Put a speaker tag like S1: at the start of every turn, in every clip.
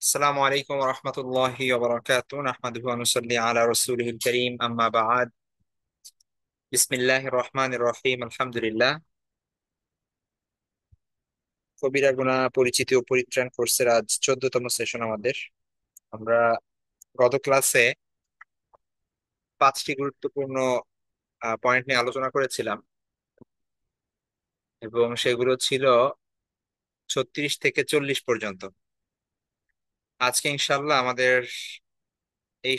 S1: السلام عليكم ورحمة الله وبركاته نحمده ونصلي على رسوله الكريم أما بعد بسم الله الرحمن الرحيم الحمد لله কবিরা গুনাহ পরিচিতি ও পরিত্রাণ কোর্সের আজ 14তম সেশন আমাদের। আমরা গত ক্লাসে 5টি গুরুত্বপূর্ণ পয়েন্ট নিয়ে আলোচনা করেছিলাম এবং সেগুলো ছিল 36 থেকে 40 পর্যন্ত। আজকে ইনশাল্লাহ আমাদের এই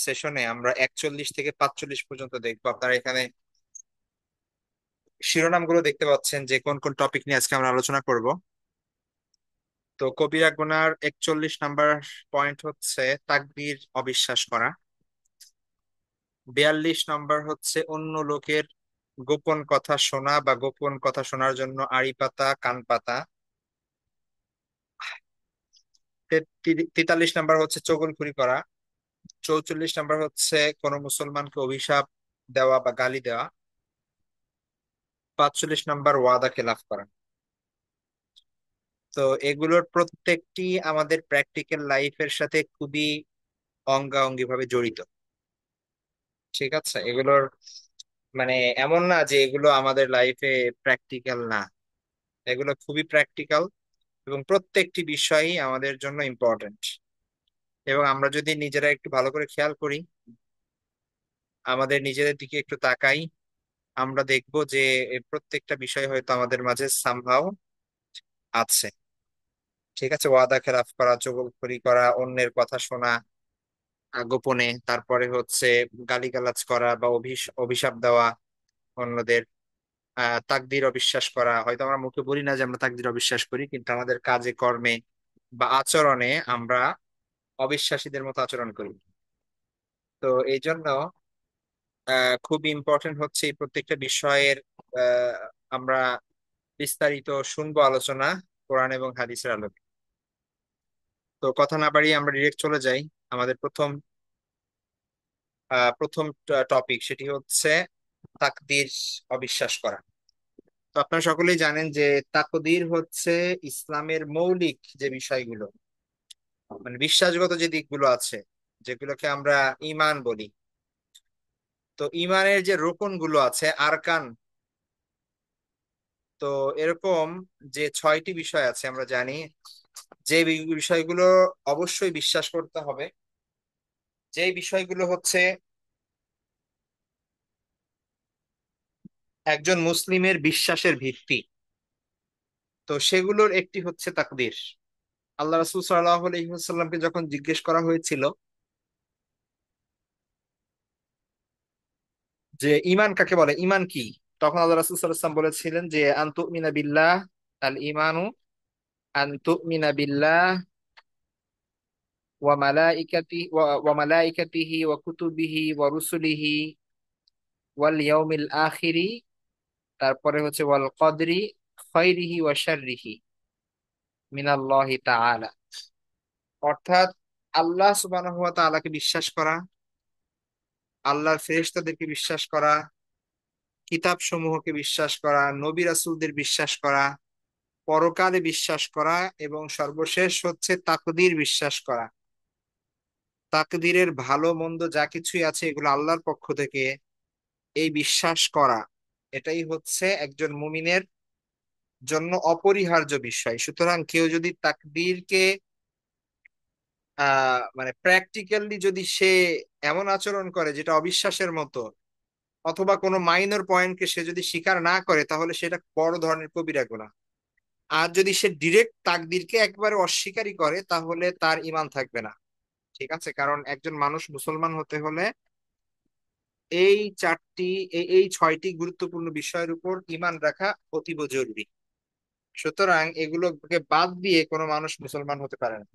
S1: সেশনে আমরা 41 থেকে 45 পর্যন্ত দেখবো। আপনারা এখানে শিরোনামগুলো দেখতে পাচ্ছেন যে কোন কোন টপিক নিয়ে আজকে আমরা আলোচনা করব। তো কবিরা গুনার 41 নাম্বার পয়েন্ট হচ্ছে তাকদীর অবিশ্বাস করা। 42 নম্বর হচ্ছে অন্য লোকের গোপন কথা শোনা বা গোপন কথা শোনার জন্য আড়ি পাতা কান পাতা। 43 নাম্বার হচ্ছে চগলখুরি করা। 44 নাম্বার হচ্ছে কোন মুসলমানকে অভিশাপ দেওয়া বা গালি দেওয়া। 45 নাম্বার ওয়াদা খেলাফ করা। তো এগুলোর প্রত্যেকটি আমাদের প্র্যাকটিক্যাল লাইফের সাথে খুবই অঙ্গাঅঙ্গি ভাবে জড়িত। ঠিক আছে, এগুলোর মানে এমন না যে এগুলো আমাদের লাইফে প্র্যাকটিক্যাল না, এগুলো খুবই প্র্যাকটিক্যাল এবং প্রত্যেকটি বিষয়ই আমাদের জন্য ইম্পর্টেন্ট। এবং আমরা যদি নিজেরা একটু ভালো করে খেয়াল করি, আমাদের নিজেদের দিকে একটু তাকাই, আমরা দেখব যে এই প্রত্যেকটা বিষয় হয়তো আমাদের মাঝে সামহাও আছে। ঠিক আছে, ওয়াদা খেলাফ করা, চগলখড়ি করা, অন্যের কথা শোনা গোপনে, তারপরে হচ্ছে গালিগালাজ করা বা অভিশাপ দেওয়া অন্যদের, তাকদীর অবিশ্বাস করা। হয়তো আমরা মুখে বলি না যে আমরা তাকদীর অবিশ্বাস করি, কিন্তু আমাদের কাজে কর্মে বা আচরণে আমরা অবিশ্বাসীদের মতো আচরণ করি। তো এই জন্য খুব ইম্পর্টেন্ট হচ্ছে এই প্রত্যেকটা বিষয়ের আহ, আমরা বিস্তারিত শুনবো আলোচনা কোরআন এবং হাদিসের আলোকে। তো কথা না বাড়িয়ে আমরা ডিরেক্ট চলে যাই আমাদের প্রথম টপিক, সেটি হচ্ছে তাকদীর অবিশ্বাস করা। তো আপনারা সকলেই জানেন যে তাকদীর হচ্ছে ইসলামের মৌলিক যে বিষয়গুলো, মানে বিশ্বাসগত যে দিকগুলো আছে, যেগুলোকে আমরা ঈমান বলি। তো ঈমানের যে রোকন গুলো আছে, আরকান, তো এরকম যে 6টি বিষয় আছে আমরা জানি, যে বিষয়গুলো অবশ্যই বিশ্বাস করতে হবে, যে বিষয়গুলো হচ্ছে একজন মুসলিমের বিশ্বাসের ভিত্তি। তো সেগুলোর একটি হচ্ছে তাকদীর। আল্লাহ রাসূল সাল্লাল্লাহু আলাইহি ওয়াসাল্লামকে যখন জিজ্ঞেস করা হয়েছিল যে ঈমান কাকে বলে, ঈমান কি, তখন আল্লাহ রাসূল সাল্লাল্লাহু আলাইহি ওয়াসাল্লাম বলেছিলেন যে আনতুমিনা বিল্লাহ, আল ঈমানু আনতুমিনা বিল্লাহ ওয়া মালাইকাতিহি ওয়া কুতুবিহি ওয়া রুসুলিহি ওয়াল ইয়াউমিল আখিরি, তারপরে হচ্ছে ওয়াল কদরি খায়রিহি ওয়া শাররিহি মিনাল্লাহি তাআলা। অর্থাৎ আল্লাহ সুবহানাহু ওয়া তাআলাকে বিশ্বাস করা, আল্লাহর ফেরেশতাদেরকে বিশ্বাস করা, কিতাব সমূহকে বিশ্বাস করা, নবী রাসূলদের বিশ্বাস করা, পরকালে বিশ্বাস করা, এবং সর্বশেষ হচ্ছে তাকদীর বিশ্বাস করা। তাকদীরের ভালো মন্দ যা কিছুই আছে এগুলো আল্লাহর পক্ষ থেকে, এই বিশ্বাস করা, এটাই হচ্ছে একজন মুমিনের জন্য অপরিহার্য বিষয়। সুতরাং কেউ যদি তাকদীরকে মানে প্র্যাকটিক্যালি যদি সে এমন আচরণ করে যেটা অবিশ্বাসের মতো, অথবা কোনো মাইনর পয়েন্টকে সে যদি স্বীকার না করে, তাহলে সেটা বড় ধরনের কবিরা গুনাহ। আর যদি সে ডিরেক্ট তাকদীরকে একবারে অস্বীকারই করে, তাহলে তার ঈমান থাকবে না। ঠিক আছে, কারণ একজন মানুষ মুসলমান হতে হলে এই চারটি এই 6টি গুরুত্বপূর্ণ বিষয়ের উপর ঈমান রাখা অতীব জরুরি। সুতরাং এগুলোকে বাদ দিয়ে কোনো মানুষ মুসলমান হতে পারে না।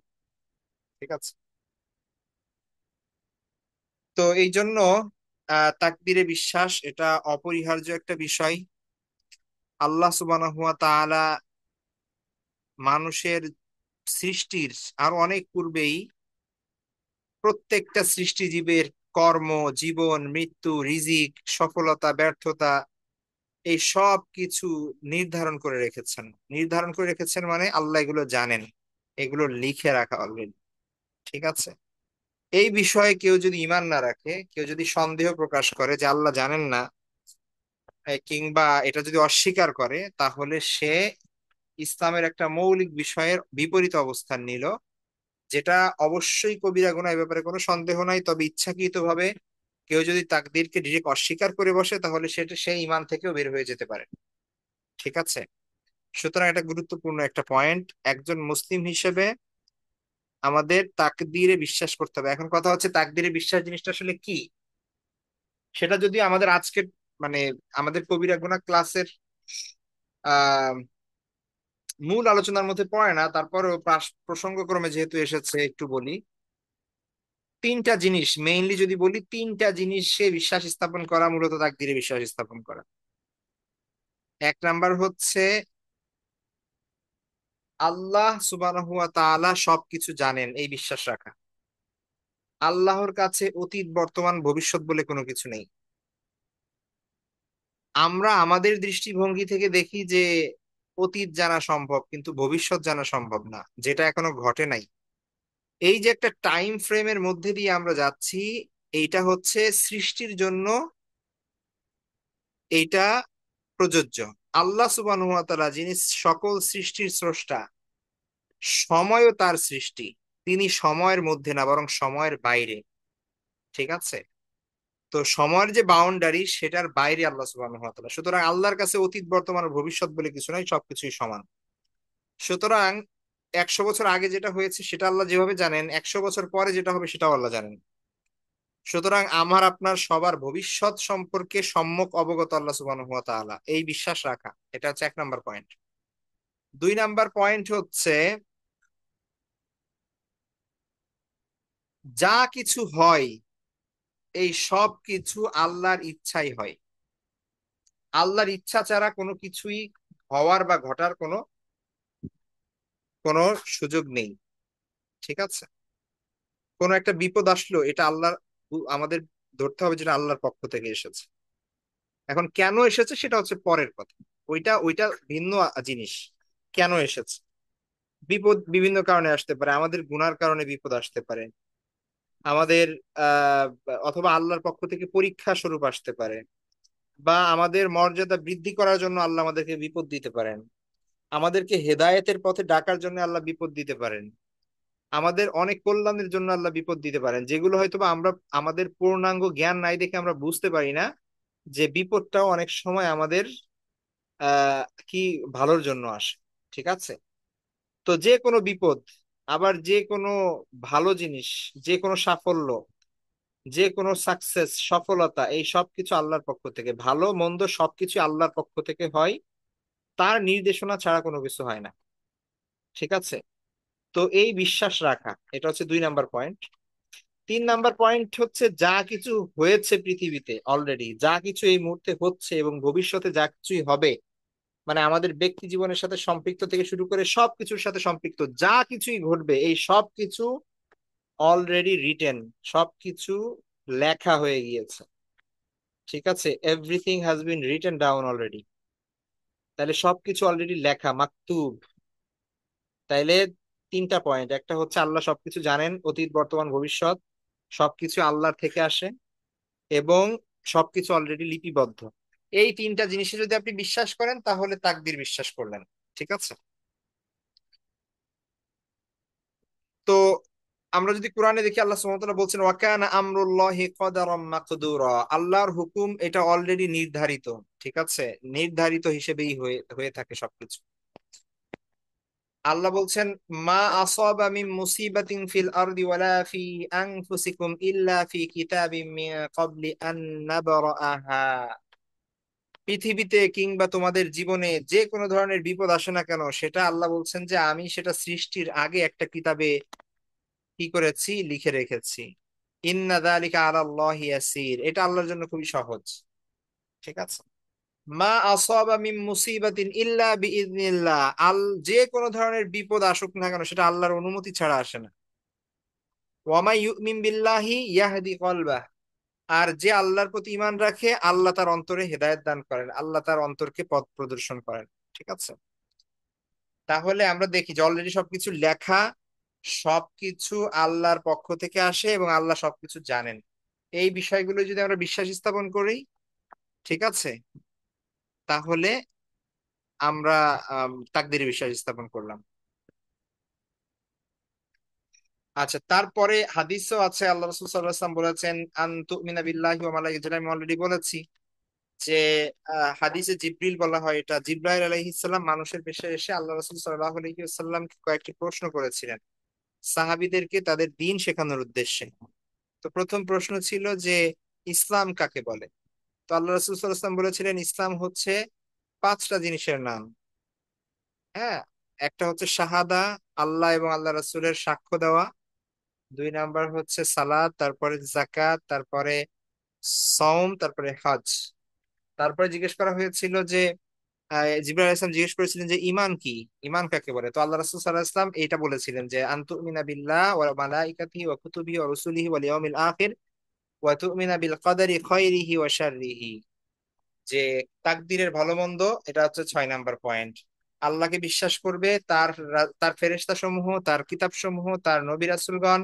S1: ঠিক আছে, তো এই জন্য তাকদীরে বিশ্বাস এটা অপরিহার্য একটা বিষয়। আল্লাহ সুবহানাহু ওয়া তাআলা মানুষের সৃষ্টির আরো অনেক পূর্বেই প্রত্যেকটা সৃষ্টিজীবের কর্ম, জীবন, মৃত্যু, রিজিক, সফলতা, ব্যর্থতা, এই সব কিছু নির্ধারণ করে রেখেছেন। নির্ধারণ করে রেখেছেন মানে আল্লাহ এগুলো জানেন, এগুলো লিখে রাখা অলরেডি। ঠিক আছে। এই বিষয়ে কেউ যদি ঈমান না রাখে, কেউ যদি সন্দেহ প্রকাশ করে যে আল্লাহ জানেন না, কিংবা এটা যদি অস্বীকার করে, তাহলে সে ইসলামের একটা মৌলিক বিষয়ের বিপরীত অবস্থান নিল, যেটা অবশ্যই কবিরা গুনাহ, এই ব্যাপারে কোনো সন্দেহ নাই। তবে ইচ্ছাকৃতভাবে কেউ যদি তাকদীরকে ডিরেক্ট অস্বীকার করে বসে, তাহলে সেটা সেই ঈমান থেকেও বের হয়ে যেতে পারে। ঠিক আছে। সুতরাং এটা গুরুত্বপূর্ণ একটা পয়েন্ট। একজন মুসলিম হিসেবে আমাদের তাকদীরে বিশ্বাস করতে হবে। এখন কথা হচ্ছে তাকদীরে বিশ্বাস জিনিসটা আসলে কি, সেটা যদি আমাদের আজকের মানে আমাদের কবিরা গুনাহ ক্লাসের আহ মূল আলোচনার মধ্যে পড়ে না, তারপরেও প্রসঙ্গক্রমে যেহেতু এসেছে একটু বলি। তিনটা জিনিস মেইনলি যদি বলি, তিনটা জিনিসে বিশ্বাস স্থাপন করা মূলত তাকদীরে বিশ্বাস স্থাপন করা। এক নাম্বার হচ্ছে আল্লাহ সুবহানাহু ওয়া তাআলা সবকিছু জানেন, এই বিশ্বাস রাখা। আল্লাহর কাছে অতীত বর্তমান ভবিষ্যৎ বলে কোনো কিছু নেই। আমরা আমাদের দৃষ্টিভঙ্গি থেকে দেখি যে অতীত জানা সম্ভব, কিন্তু ভবিষ্যৎ জানা সম্ভব না, যেটা এখনো ঘটে নাই। এই যে একটা টাইম ফ্রেমের মধ্যে দিয়ে আমরা যাচ্ছি, এইটা হচ্ছে সৃষ্টির জন্য এইটা প্রযোজ্য। আল্লাহ সুবহানাহু ওয়া তাআলা যিনি সকল সৃষ্টির স্রষ্টা, সময়ও তার সৃষ্টি। তিনি সময়ের মধ্যে না, বরং সময়ের বাইরে। ঠিক আছে। তো সময়ের যে বাউন্ডারি, সেটার বাইরে আল্লাহ সুবহানাহু ওয়া তাআলা। সুতরাং আল্লাহর কাছে অতীত বর্তমান ও ভবিষ্যৎ বলে কিছু নাই, সবকিছুই সমান। সুতরাং 100 বছর আগে যেটা হয়েছে সেটা আল্লাহ যেভাবে জানেন, 100 বছর পরে যেটা হবে সেটাও আল্লাহ জানেন। সুতরাং আমার আপনার সবার ভবিষ্যৎ সম্পর্কে সম্যক অবগত আল্লাহ সুবহানাহু ওয়া তাআলা, এই বিশ্বাস রাখা, এটা হচ্ছে 1 নাম্বার পয়েন্ট। 2 নাম্বার পয়েন্ট হচ্ছে যা কিছু হয়, এই সব কিছু আল্লাহর ইচ্ছাই হয়। আল্লাহর ইচ্ছা ছাড়া কোনো কিছুই হওয়ার বা ঘটার কোনো কোনো সুযোগ নেই। ঠিক আছে। কোনো একটা বিপদ আসলো, এটা আল্লাহর, আমাদের ধরতে হবে যেটা আল্লাহর পক্ষ থেকে এসেছে। এখন কেন এসেছে সেটা হচ্ছে পরের কথা, ওইটা ওইটা ভিন্ন জিনিস। কেন এসেছে? বিপদ বিভিন্ন কারণে আসতে পারে, আমাদের গুনার কারণে বিপদ আসতে পারে, আমাদের আহ অথবা আল্লাহর পক্ষ থেকে পরীক্ষা স্বরূপ আসতে পারে, বা আমাদের মর্যাদা বৃদ্ধি করার জন্য আল্লাহ আমাদেরকে বিপদ দিতে পারেন, আমাদেরকে হেদায়েতের পথে ডাকার জন্য আল্লাহ বিপদ দিতে পারেন, আমাদের অনেক কল্যাণের জন্য আল্লাহ বিপদ দিতে পারেন, যেগুলো হয়তোবা আমরা আমাদের পূর্ণাঙ্গ জ্ঞান নাই দেখে আমরা বুঝতে পারি না যে বিপদটাও অনেক সময় আমাদের আহ কি ভালোর জন্য আসে। ঠিক আছে। তো যে কোনো বিপদ, আবার যে কোনো ভালো জিনিস, যে কোনো সাফল্য, যে কোনো সাকসেস, সফলতা, এই সবকিছু আল্লাহর পক্ষ থেকে। ভালো মন্দ সবকিছু আল্লাহর পক্ষ থেকে হয়, তার নির্দেশনা ছাড়া কোনো কিছু হয় না। ঠিক আছে। তো এই বিশ্বাস রাখা, এটা হচ্ছে 2 নাম্বার পয়েন্ট। 3 নাম্বার পয়েন্ট হচ্ছে যা কিছু হয়েছে পৃথিবীতে অলরেডি, যা কিছু এই মুহূর্তে হচ্ছে এবং ভবিষ্যতে যা কিছুই হবে, মানে আমাদের ব্যক্তি জীবনের সাথে সম্পৃক্ত থেকে শুরু করে সবকিছুর সাথে সম্পৃক্ত যা কিছুই ঘটবে, এই সব কিছু অলরেডি রিটেন, সবকিছু লেখা হয়ে গিয়েছে। ঠিক আছে। Everything has been written down already. তাহলে সবকিছু অলরেডি লেখা, মাকতুব। তাইলে 3টা পয়েন্ট, একটা হচ্ছে আল্লাহ সবকিছু জানেন, অতীত বর্তমান ভবিষ্যৎ সবকিছু আল্লাহর থেকে আসে, এবং সবকিছু অলরেডি লিপিবদ্ধ। এই 3টা জিনিসে যদি আপনি বিশ্বাস করেন, তাহলে তাকদীর বিশ্বাস করলেন। ঠিক আছে। তো আমরা যদি কোরআনে দেখি, আল্লাহ সুবহানাহু ওয়া তাআলা বলছেন ওয়াকানা আমরুল্লাহি কদারাম মাকদুরা, আল্লাহর হুকুম এটা অলরেডি নির্ধারিত। ঠিক আছে। নির্ধারিত হিসেবেই হয়ে হয়ে থাকে সবকিছু। আল্লাহ বলছেন মা আসাবা মিন মুসিবাতিন ফিল আরদি ওয়ালা ফি আনফুসিকুম ইল্লা ফি কিতাবিম মিন ক্বাবলি আন নাবরাআহা। পৃথিবীতে কিংবা তোমাদের জীবনে যে কোনো ধরনের বিপদ আসে না কেন, সেটা আল্লাহ বলছেন যে আমি সেটা সৃষ্টির আগে একটা কিতাবে কি করেছি, লিখে রেখেছি। ইন্না যালিকা আলাল্লাহি ইয়াসির, এটা আল্লাহর জন্য খুবই সহজ। ঠিক আছে। মা আসাবা মিন মুসিবাতিন ইল্লা বিইذনিল্লাহ, যে কোনো ধরনের বিপদ আসুক না কেন, সেটা আল্লাহর অনুমতি ছাড়া আসে না। ওয়া মা ইউমিন বিল্লাহি ইয়াহদি কলবাহ, আর যে আল্লাহর প্রতি ঈমান রাখে, আল্লাহ তার অন্তরে হেদায়েত দান করেন, আল্লাহ তার অন্তরকে পথ প্রদর্শন করেন। ঠিক আছে। তাহলে আমরা দেখি যে অলরেডি সবকিছু লেখা, সবকিছু আল্লাহর পক্ষ থেকে আসে এবং আল্লাহ সবকিছু জানেন, এই বিষয়গুলো যদি আমরা বিশ্বাস স্থাপন করি, ঠিক আছে, তাহলে আমরা তাকদীরে বিশ্বাস স্থাপন করলাম। আচ্ছা, তারপরে হাদিসও আছে, আল্লাহ রাসূল সাল্লাল্লাহু আলাইহি ওয়াসাল্লাম বলেছেন আন তুমিনা বিল্লাহি ওয়া মালাইকাতিহি, আমি অলরেডি বলেছি যে হাদিসে জিব্রিল বলা হয়, এটা জিব্রাইল আলাইহিস সালাম মানুষের বেশে এসে আল্লাহ রাসূল সাল্লাল্লাহু আলাইহি ওয়াসাল্লামকে কয়েকটি প্রশ্ন করেছিলেন সাহাবীদেরকে তাদের দ্বীন শেখানোর উদ্দেশ্যে। তো প্রথম প্রশ্ন ছিল যে ইসলাম কাকে বলে। তো আল্লাহ রাসূল সাল্লাল্লাহু আলাইহি ওয়াসাল্লাম বলেছিলেন ইসলাম হচ্ছে পাঁচটা জিনিসের নাম। হ্যাঁ, একটা হচ্ছে শাহাদা, আল্লাহ এবং আল্লাহ রাসূলের সাক্ষ্য দেওয়া। দুই নাম্বার হচ্ছে সালাত, তারপরে যাকাত, তারপরে সওম, তারপরে হজ। তারপরে জিজ্ঞেস করা হয়েছিল যে জিবরাইল আলাইহিস সালাম জিজ্ঞেস করেছিলেন যে ঈমান কি, ঈমান কাকে বলে। তো আল্লাহ রাসূল সাল্লাল্লাহু আলাইহি ওয়াসাল্লাম এইটা বলেছিলেন যে আনতুমিনা বিল্লাহ ওয়া মালাইকাতিহি ওয়া কুতুবিহি ওয়া রুসুলিহি ওয়াল ইয়াউমিল আখির ওয়া তুমিনা বিল কদারি খায়রিহি ওয়া শাররিহি। যে তাকদীরের ভালো মন্দ, এটা হচ্ছে 6 নাম্বার পয়েন্ট। আল্লাহকে বিশ্বাস করবে, তার ফেরেশতা সমূহ, তার কিতাব সমূহ, তার নবী রাসূলগণ,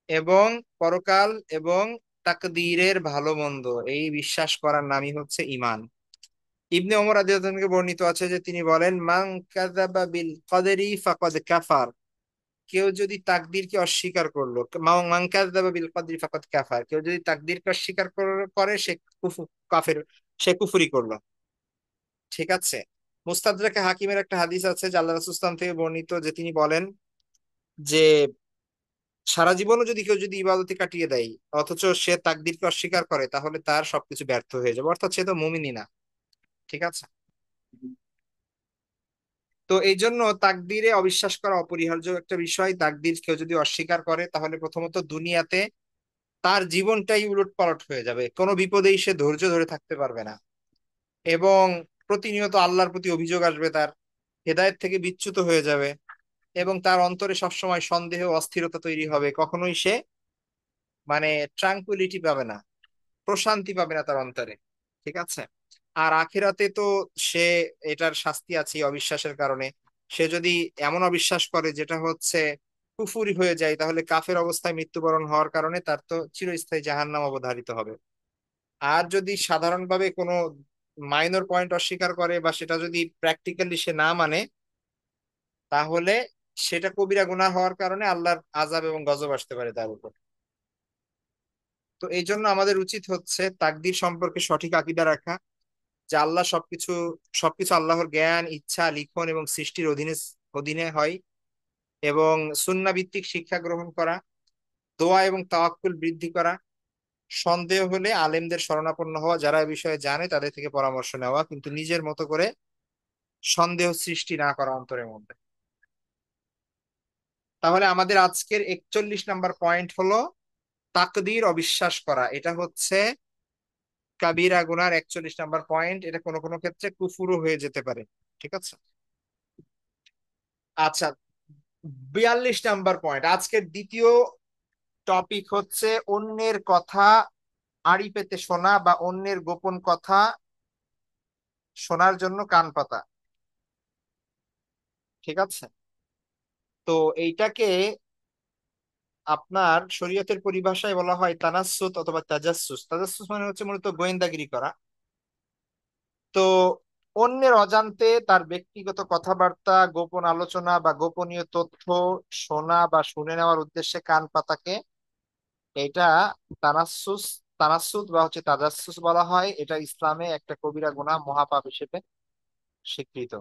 S1: এবং পরকাল, এবং তাকদীরের ভালো মন্দ, এই বিশ্বাস করার নামই হচ্ছে ঈমান। ইবনে ওমর রাদিয়াল্লাহু আনহু থেকে বর্ণিত আছে যে তিনি বলেন মান কাযাবা বিল কদরি ফাকাদ কাফার। কেউ যদি তাকদীরকে অস্বীকার করলো, মান কাযাবা বিল কদরি ফাকাদ কাফার, কেউ যদি তাকদীরকে অস্বীকার করে সে কাফের, সে কুফরি করলো। ঠিক আছে। মুস্তাদরাকে হাকিমের একটা হাদিস আছে যে আল্লাহ রাসূল সাল্লাল্লাহু আলাইহি ওয়াসাল্লাম থেকে বর্ণিত যে তিনি বলেন যে সারা জীবনও যদি কেউ যদি ইবাদতে কাটিয়ে দেয় অথচ সে তাকদীরকে অস্বীকার করে, তাহলে তার সবকিছু ব্যর্থ হয়ে যাবে, অর্থাৎ সে তো মুমিনই না। ঠিক আছে। তো এই জন্য তাকদীরে অবিশ্বাস করা অপরিহার্য একটা বিষয়। তাকদীর কেউ যদি অস্বীকার করে তাহলে প্রথমত দুনিয়াতে তার জীবনটাই উলটপালট হয়ে যাবে, কোনো বিপদেই সে ধৈর্য ধরে থাকতে পারবে না, এবং প্রতিনিয়ত আল্লাহর প্রতি অভিযোগ আসবে, তার হেদায়েত থেকে বিচ্যুত হয়ে যাবে, এবং তার অন্তরে সবসময় সন্দেহ অস্থিরতা তৈরি হবে, কখনোই সে মানে ট্রাঙ্কুইলিটি পাবে না, প্রশান্তি পাবে না তার অন্তরে। ঠিক আছে। আর আখিরাতে তো সে, এটার শাস্তি আছে এই অবিশ্বাসের কারণে। সে যদি এমন অবিশ্বাস করে যেটা হচ্ছে কুফুরি হয়ে যায়, তাহলে কাফের অবস্থায় মৃত্যুবরণ হওয়ার কারণে তার তো চিরস্থায়ী জাহান্নাম অবধারিত হবে। আর যদি সাধারণভাবে কোনো মাইনর পয়েন্ট অস্বীকার করে বা সেটা যদি প্র্যাকটিক্যালি সে না মানে, তাহলে সেটা কবিরা গুনাহ হওয়ার কারণে আল্লাহর আযাব এবং গজব আসতে পারে তার উপর। তো এই জন্য আমাদের উচিত হচ্ছে তাকদীর সম্পর্কে সঠিক আকীদা রাখা, যে আল্লাহ সবকিছু, সবকিছু আল্লাহর জ্ঞান, ইচ্ছা, লিখন এবং সৃষ্টির অধীনে অধীনে হয়, এবং সুন্নাহ ভিত্তিক শিক্ষা গ্রহণ করা, দোয়া এবং তাওয়াক্কুল বৃদ্ধি করা, সন্দেহ হলে আলেমদের শরণাপন্ন হওয়া, যারা এই বিষয়ে জানে তাদের থেকে পরামর্শ নেওয়া, কিন্তু নিজের মতো করে সন্দেহ সৃষ্টি না করা অন্তরের মধ্যে। তাহলে আমাদের আজকের 41 নাম্বার পয়েন্ট হলো তাকদীর অবিশ্বাস করা। এটা হচ্ছে কাবিরা গুনার 41 নাম্বার পয়েন্ট। এটা কোনো কোনো ক্ষেত্রে কুফুরও হয়ে যেতে পারে। ঠিক আছে। আচ্ছা, 42 নাম্বার পয়েন্ট, আজকের দ্বিতীয় টপিক হচ্ছে অন্যের কথা আড়ি পেতে শোনা বা অন্যের গোপন কথা শোনার জন্য কান পাতা। ঠিক আছে। তো এইটাকে আপনার শরীয়তের পরিভাষায় বলা হয় তানাসসুত অথবা তাজাসসুস। তাজাসসুস মানে হচ্ছে মূলত গোয়েন্দাগিরি করা। তো অন্যের অজান্তে তার ব্যক্তিগত কথাবার্তা, গোপন আলোচনা বা গোপনীয় তথ্য শোনা বা শুনে নেওয়ার উদ্দেশ্যে কান পাতাকে, এটা তানাসসুস, তানাসসুত বা হচ্ছে তাজাসসুস বলা হয়। এটা ইসলামে একটা কবিরা গুনাহ, মহাপাপ হিসেবে স্বীকৃত।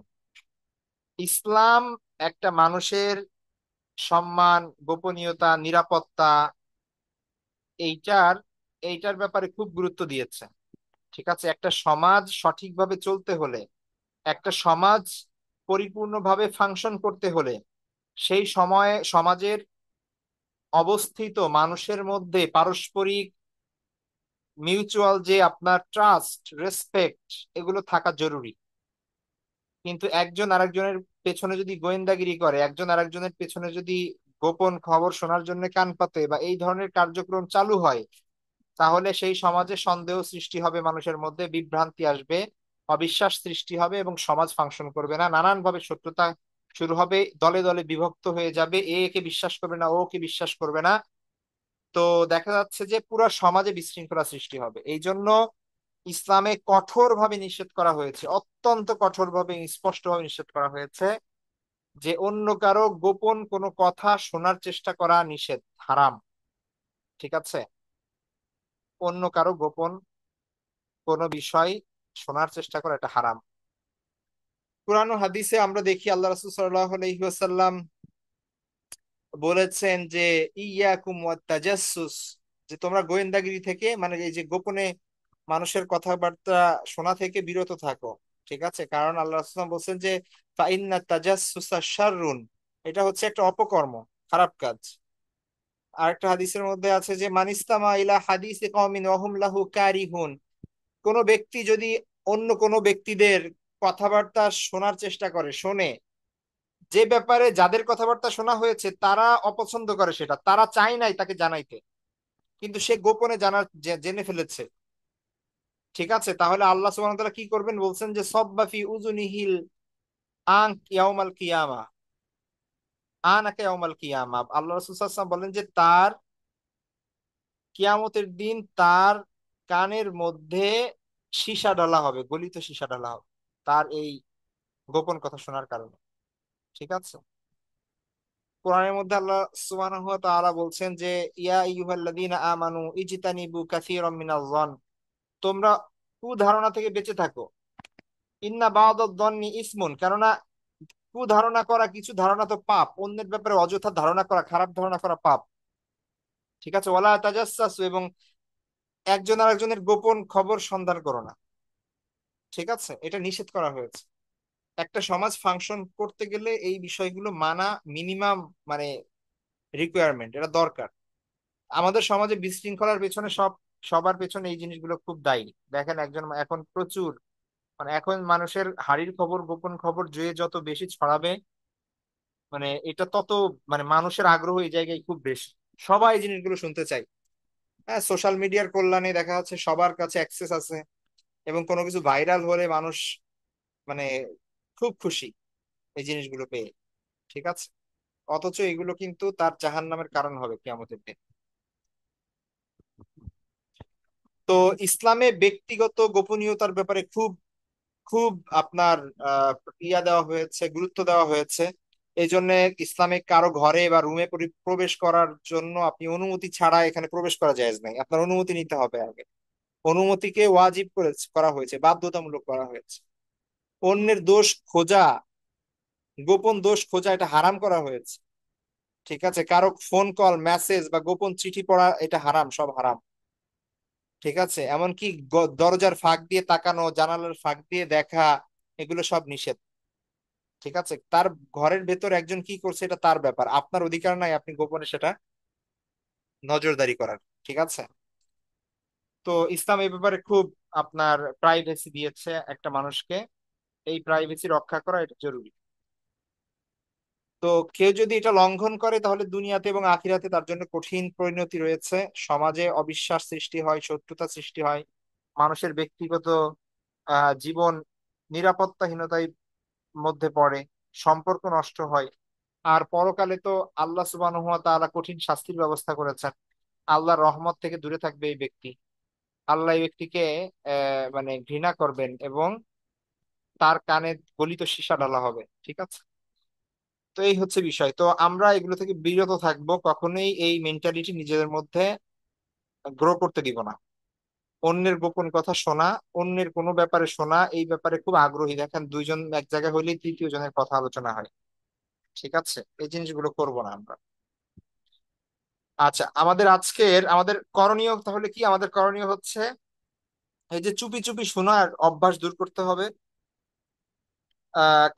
S1: ইসলাম একটা মানুষের সম্মান, গোপনীয়তা, নিরাপত্তা, এইটার এইটার ব্যাপারে খুব গুরুত্ব দিয়েছে। ঠিক আছে। একটা সমাজ সঠিকভাবে চলতে হলে, একটা সমাজ পরিপূর্ণভাবে ফাংশন করতে হলে, সেই সময়ে সমাজের অবস্থিত মানুষের মধ্যে পারস্পরিক মিউচুয়াল যে আপনার ট্রাস্ট, রেসপেক্ট, এগুলো থাকা জরুরি। কিন্তু একজন আরেকজনের পেছনে যদি গোয়েন্দাগিরি করে, একজন আরেকজনের পেছনে যদি গোপন খবর শোনার জন্য কান পাতে বা এই ধরনের কার্যক্রম চালু হয়, তাহলে সেই সমাজে সন্দেহ সৃষ্টি হবে, মানুষের মধ্যে বিভ্রান্তি আসবে, অবিশ্বাস সৃষ্টি হবে, এবং সমাজ ফাংশন করবে না, নানান ভাবে শত্রুতা শুরু হবে, দলে দলে বিভক্ত হয়ে যাবে, একে বিশ্বাস করবে না, ও কে বিশ্বাস করবে না। তো দেখা যাচ্ছে যে পুরো সমাজে বিশৃঙ্খলা সৃষ্টি হবে। এই জন্য ইসলামে কঠোরভাবে নিষেধ করা হয়েছে, অত্যন্ত কঠোরভাবে স্পষ্টভাবে নিষেধ করা হয়েছে যে অন্য কারো গোপন কোনো কথা শোনার চেষ্টা করা নিষেধ, হারাম। ঠিক আছে, অন্য কারো গোপন কোনো বিষয় শোনার চেষ্টা করা এটা হারাম। কুরআন ও হাদিসে আমরা দেখি আল্লাহ রাসূল সাল্লাল্লাহু আলাইহি ওয়াসাল্লাম বলেছেন যে ইয়াকুম ওয়াত তাজাসসুস, যে তোমরা গোয়েন্দাগিরি থেকে, মানে এই যে গোপনে মানুষের কথাবার্তা শোনা থেকে বিরত থাকো। ঠিক আছে, কারণ আল্লাহ রাসূল সাল্লাল্লাহু আলাইহি ওয়াসাল্লাম বলছেন যে ফাইন্নাত তাজাসসুসা শাররুন, এটা হচ্ছে একটা অপকর্ম, খারাপ কাজ। আর একটা হাদিসের মধ্যে আছে যে মানিস্তামা ইলা হাদিসি কওমিন ওয়া হুম লাহু কারিহুন, কোন ব্যক্তি যদি অন্য কোন ব্যক্তিদের কথাবার্তা শোনার চেষ্টা করে, শোনে, যে ব্যাপারে যাদের কথাবার্তা শোনা হয়েছে তারা অপছন্দ করে, সেটা তারা চায় নাই তাকে জানাইতে, কিন্তু সে গোপনে জেনে ফেলেছে। ঠিক আছে, তাহলে আল্লাহ সুবহানাহু ওয়া তাআলা কি করবেন বলছেন যে সব্বা ফি উযুনিহিল আনক ইয়াউমাল কিয়ামা, আনাকা ইয়াউমাল কিয়ামা। আল্লাহ রাসূল সাল্লাল্লাহু আলাইহি ওয়াসাল্লাম বলেন যে তার কিয়ামতের দিন তার কানের মধ্যে সীসা ডালা হবে, গলিত সীসা ডালা হবে, তার এই গোপন কথা শোনার কারণে। ঠিক আছে, কোরআনের মধ্যে আল্লাহ সুবহানাহু ওয়া তাআলা বলছেন যে ইয়া আইয়ুহাল্লাযীনা আমানু ইজতানিবু কাসীরাম মিনাজ যন, তোমরা কুধারণা থেকে বেঁচে থাকো। ইন্না বা'দাদ-যন্নি ইসমুন, কেননা কুধারণা করা, কিছু ধারণা তো পাপ, অন্যের ব্যাপারে অযথা ধারণা করা, খারাপ ধারণা করা পাপ। ঠিক আছে, ওয়ালা তাজাসসাসু, এবং একজন আরেকজনের গোপন খবর সন্ধান করো না। ঠিক আছে, এটা নিষেধ করা হয়েছে। একটা সমাজ ফাংশন করতে গেলে এই বিষয়গুলো মানা মিনিমাম, মানে রিকোয়ারমেন্ট, এটা দরকার। আমাদের সমাজে বিশৃঙ্খলার পেছনে সবার পেছনে এই জিনিসগুলো খুব দায়ী। দেখেন একজন এখন প্রচুর, মানে এখন মানুষের হাড়ির খবর, গোপন খবর যে যত বেশি ছড়াবে, মানে এটা তত, মানে মানুষের আগ্রহ এই জায়গায় খুব বেশি, সবাই এই জিনিসগুলো শুনতে চায়। হ্যাঁ, সোশ্যাল মিডিয়ার কল্যাণে দেখা যাচ্ছে সবার কাছে অ্যাক্সেস আছে, এবং কোনো কিছু ভাইরাল হলে মানুষ মানে খুব খুশি এই জিনিসগুলো পেয়ে। ঠিক আছে, অথচ এগুলো কিন্তু তার জাহান্নামের কারণ হবে কিয়ামতের দিন। তো ইসলামে ব্যক্তিগত গোপনীয়তার ব্যাপারে খুব খুব আপনার আহ দেওয়া হয়েছে, গুরুত্ব দেওয়া হয়েছে। এই জন্য ইসলামে কারো ঘরে বা রুমে প্রবেশ করার জন্য আপনি অনুমতি ছাড়া এখানে প্রবেশ করা জায়েজ নাই, আপনার অনুমতি নিতে হবে আগে। অনুমতিকে ওয়াজিব করা হয়েছে, বাধ্যতামূলক করা হয়েছে। অন্যের দোষ খোঁজা, গোপন দোষ খোঁজা, এটা হারাম করা হয়েছে। ঠিক আছে, কারো ফোন কল, মেসেজ বা গোপন চিঠি পড়া, এটা হারাম, সব হারাম। ঠিক আছে, এমনকি দরজার ফাঁক দিয়ে তাকানো, জানালার ফাঁক দিয়ে দেখা, এগুলো সব নিষেধ। ঠিক আছে, তার ঘরের ভেতর একজন কি করছে এটা তার ব্যাপার, আপনার অধিকার নাই আপনি গোপনে সেটা নজরদারি করার। ঠিক আছে, তো ইসলাম এই ব্যাপারে খুব আপনার প্রাইভেসি দিয়েছে একটা মানুষকে, এই প্রাইভেসি রক্ষা করা এটা জরুরি। তো কেউ যদি এটা লঙ্ঘন করে তাহলে দুনিয়াতে এবং আখিরাতে তার জন্য কঠিন পরিণতি রয়েছে। সমাজে অবিশ্বাস সৃষ্টি হয়, শত্রুতা সৃষ্টি হয়, মানুষের ব্যক্তিগত জীবন নিরাপত্তাহীনতায় মধ্যে পড়ে, সম্পর্ক নষ্ট হয়। আর পরকালে তো আল্লাহ সুবহানাহু ওয়া তাআলা কঠিন শাস্তির ব্যবস্থা করেছেন। আল্লাহর রহমত থেকে দূরে থাকবে এই ব্যক্তি, আল্লাহ এই ব্যক্তিকে মানে ঘৃণা করবেন, এবং তার কানে গলিত সীসা ডালা হবে। ঠিক আছে, তো এই হচ্ছে বিষয়। তো আমরা এগুলো থেকে বিরত থাকবো, কখনোই এই মেন্টালিটি নিজেদের মধ্যে গ্রো করতে দিব না। অন্যের গোপন কথা শোনা, অন্যের কোনো ব্যাপারে শোনা, এই ব্যাপারে খুব আগ্রহী, দেখেন দুইজন এক জায়গায় হইলেই তৃতীয় জনের কথা আলোচনা হয়। ঠিক আছে, এই জিনিসগুলো করব না আমরা। আচ্ছা, আমাদের করণীয় তাহলে কি? আমাদের করণীয় হচ্ছে এই যে চুপি চুপি শোনার অভ্যাস দূর করতে হবে।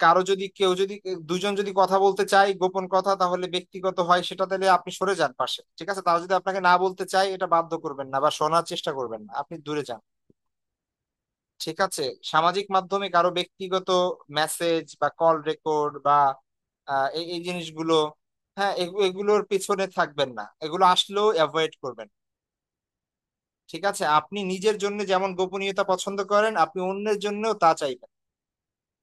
S1: কারো যদি, কেউ যদি, দুজন যদি কথা বলতে চায় গোপন কথা, তাহলে ব্যক্তিগত হয় সেটা, তাহলে আপনি সরে যান পাশে। ঠিক আছে, তারা যদি আপনাকে না বলতে চায় এটা বাধ্য করবেন না বা শোনার চেষ্টা করবেন না, আপনি দূরে যান। ঠিক আছে, সামাজিক মাধ্যমে কারো ব্যক্তিগত মেসেজ বা কল রেকর্ড বা এই এই জিনিসগুলো, হ্যাঁ, এগুলোর পিছনে থাকবেন না, এগুলো আসলেও অ্যাভয়েড করবেন। ঠিক আছে, আপনি নিজের জন্য যেমন গোপনীয়তা পছন্দ করেন, আপনি অন্যের জন্যও তা চাইবেন।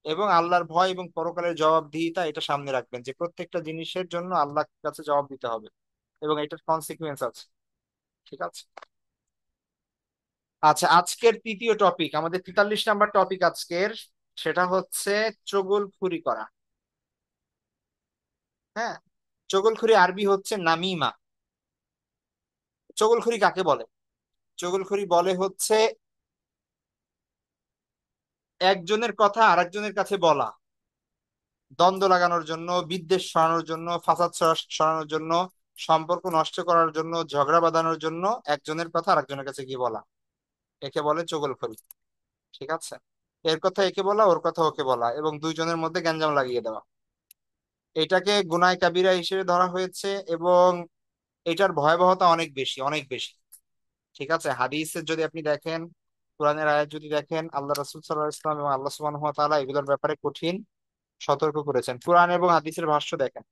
S1: এবং আল্লাহর ভয় এবং পরকালের জবাবদিহিতা এটা সামনে রাখবেন, যে প্রত্যেকটা জিনিসের জন্য আল্লাহর কাছে জবাব দিতে হবে এবং এটার কনসিকুয়েন্স আছে। ঠিক আছে। আচ্ছা, আজকের তৃতীয় টপিক, আমাদের 43 নাম্বার টপিক আজকের, সেটা হচ্ছে চগলখুরি করা। হ্যাঁ, চগলখুরি আরবি হচ্ছে নামিমা। চগলখুরি কাকে বলে? চগলখুরি বলে হচ্ছে একজনের কথা আরেকজনের কাছে বলা, দ্বন্দ্ব লাগানোর জন্য, বিদ্বেষ ছড়ানোর জন্য, ফাসাদ ছড়ানোর জন্য, সম্পর্ক নষ্ট করার জন্য, ঝগড়া বাঁধানোর জন্য একজনের কথা আরেকজনের কাছে গিয়ে বলা, একে বলে চগলখড়ি। ঠিক আছে। এর কথা একে বলা, ওর কথা ওকে বলা, এবং দুইজনের মধ্যে গ্যাঞ্জাম লাগিয়ে দেওয়া, এটাকে গুনায় কাবিরা হিসেবে ধরা হয়েছে। এবং এটার ভয়াবহতা অনেক বেশি, অনেক বেশি। ঠিক আছে। হাদিসের যদি আপনি দেখেন, কোরআনের আয়াত যদি দেখেন, আল্লাহ রাসূল সাল্লাল্লাহু আলাইহি ওয়াসাল্লাম এবং আল্লাহ সুবহানাহু ওয়া তাআলা এগুলোর ব্যাপারে কঠিন সতর্ক করেছেন। কোরআন এবং হাদিসের ভাষ্য দেখেন,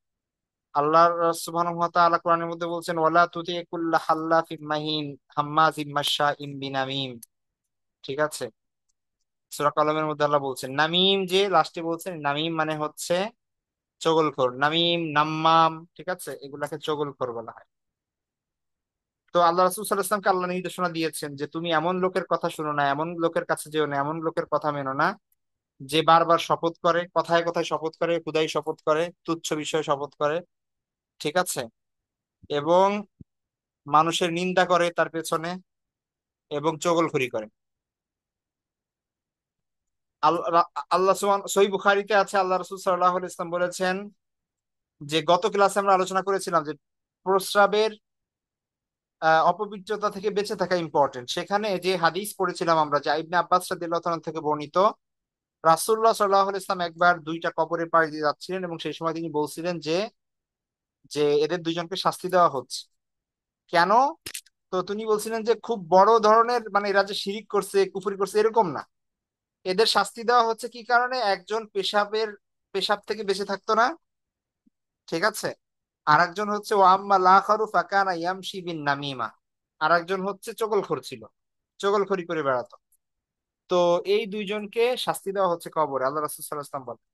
S1: আল্লাহ সুবহানাহু ওয়া তাআলা কোরআনের মধ্যে বলছেন, ওয়ালা তুতি কুল্লা হাল্লাফিন মাহিন হাম্মাজিম মাশাইম বিনামিম। ঠিক আছে। সূরা কলমের মধ্যে আল্লাহ বলছেন, নামিম, যে লাস্টে বলছেন নামিম মানে হচ্ছে চগলখোর, নামিম নাম্মাম। ঠিক আছে, এগুলাকে চগলখোর বলা হয়। তো আল্লাহ রাসূল সাল্লাল্লাহু আলাইহি ওয়াসাল্লামকে আল্লাহ নির্দেশনা দিয়েছেন যে তুমি এমন লোকের কথা শুনো না, এমন লোকের কাছে যেও না, এমন লোকের কথা মেনো না, যে বারবার শপথ করে, কথায় কথায় শপথ করে, খুদাই শপথ করে, তুচ্ছ বিষয়ে শপথ করে। ঠিক আছে। এবং মানুষের নিন্দা করে তার পেছনে, এবং চগলখড়ি করে। আল্লাহ সহিহ বুখারীতে আছে, আল্লাহ রাসূল সাল্লাল্লাহু আলাইহি ওয়াসাল্লাম বলেছেন, যে গত ক্লাসে আমরা আলোচনা করেছিলাম যে প্রস্রাবের অপবিত্রতা থেকে বেঁচে থাকা ইম্পর্টেন্ট। সেখানে যে হাদিস পড়েছিলাম আমরা, যে ইবনে আব্বাস রাদিয়াল্লাহু তাআলা থেকে বর্ণিত, রাসূলুল্লাহ সাল্লাল্লাহু আলাইহি ওয়াসাল্লাম একবার দুইটা কবরের পাড়ে দিয়ে যাচ্ছিলেন, এবং সেই সময় তিনি বলছিলেন যে যে এদের দুইজনকে শাস্তি দেওয়া হচ্ছে কেন। তো তিনি বলছিলেন যে খুব বড় ধরনের, মানে এরা যে শিরিক করছে, কুফরি করছে, এরকম না। এদের শাস্তি দেওয়া হচ্ছে কি কারণে? একজন পেশাব থেকে বেঁচে থাকতো না। ঠিক আছে। আরেকজন হচ্ছে ওয়াম্মা লাখারু ফাকানা ইয়ামশি বিন নামিমা, আরেকজন হচ্ছে চগলখোর ছিল, চগলখড়ি করে বেড়াতো। তো এই দুইজনকে শাস্তি দেওয়া হচ্ছে কবরে, আল্লাহ রাসূল সাল্লাল্লাহু আলাইহি ওয়াসাল্লাম বলেন।